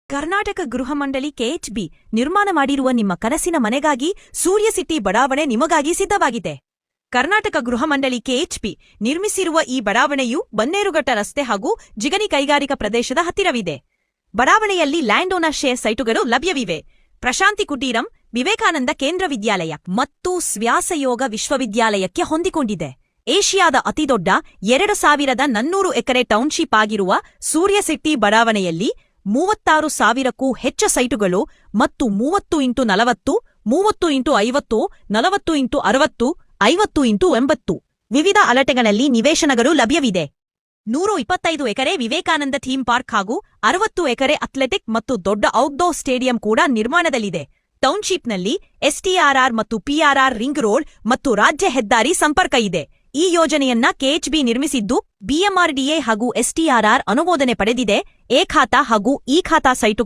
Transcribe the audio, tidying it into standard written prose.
ಕರ್ನಾಟಕ ಗೃಹ ಮಂಡಳಿ ಕೆಎಚ್ಬಿ ನಿರ್ಮಾಣ ಮಾಡಿರುವ ನಿಮ್ಮ ಕನಸಿನ ಮನೆಗಾಗಿ ಸೂರ್ಯ ಸಿಟಿ ಬಡಾವಣೆ ನಿಮಗಾಗಿ ಸಿದ್ಧವಾಗಿದೆ. ಕರ್ನಾಟಕ ಗೃಹ ಮಂಡಳಿ ಕೆಎಚ್ಬಿ ನಿರ್ಮಿಸಿರುವ ಈ ಬಡಾವಣೆಯು ಬನ್ನೇರುಘಟ್ಟ ರಸ್ತೆ ಹಾಗೂ ಜಿಗಣಿ ಕೈಗಾರಿಕಾ ಪ್ರದೇಶದ ಹತ್ತಿರವಿದೆ. ಬಡಾವಣೆಯಲ್ಲಿ ಲ್ಯಾಂಡ್ ಓನರ್ ಶೇರ್ ಸೈಟುಗಳು ಲಭ್ಯವಿವೆ. ಪ್ರಶಾಂತಿ ಕುಟೀರಂ, ವಿವೇಕಾನಂದ ಕೇಂದ್ರ ವಿದ್ಯಾಲಯ ಮತ್ತು ವ್ಯಾಸಯೋಗ ವಿಶ್ವವಿದ್ಯಾಲಯಕ್ಕೆ ಹೊಂದಿಕೊಂಡಿದೆ. ಏಷಿಯಾದ ಅತಿದೊಡ್ಡ 2400 ಎಕರೆ ಟೌನ್ಶಿಪ್ ಆಗಿರುವ ಸೂರ್ಯ ಸಿಟಿ ಬಡಾವಣೆಯಲ್ಲಿ 36,000ಕ್ಕೂ ಹೆಚ್ಚು ಸೈಟುಗಳು ಮತ್ತು 30x40, 30x50, 40x60, 50x80 ವಿವಿಧ ಅಳತೆಗಳಲ್ಲಿ ನಿವೇಶನಗಳು ಲಭ್ಯವಿದೆ. 125 ಎಕರೆ ವಿವೇಕಾನಂದ ಥೀಮ್ ಪಾರ್ಕ್ ಹಾಗೂ 60 ಎಕರೆ ಅಥ್ಲೆಟಿಕ್ ಮತ್ತು ದೊಡ್ಡ ಔಟ್ಡೋರ್ ಸ್ಟೇಡಿಯಂ ಕೂಡ ನಿರ್ಮಾಣದಲ್ಲಿದೆ. ಟೌನ್ಶಿಪ್ನಲ್ಲಿ ಎಸ್ಟಿಆರ್ಆರ್ ಮತ್ತು ಪಿಆರ್ಆರ್ ರಿಂಗ್ ರೋಡ್ ಮತ್ತು ರಾಜ್ಯ ಹೆದ್ದಾರಿ ಸಂಪರ್ಕ ಇದೆ. ಈ ಯೋಜನೆಯನ್ನ ಕೆಎಚ್ಬಿ ನಿರ್ಮಿಸಿದ್ದು ಬಿಎಂಆರ್ಡಿಎ ಹಾಗೂ ಎಸ್ಟಿಆರ್ಆರ್ ಅನುಮೋದನೆ ಪಡೆದಿದೆ. ಎ ಖಾತಾ ಹಾಗೂ ಇ ಖಾತಾ ಸೈಟು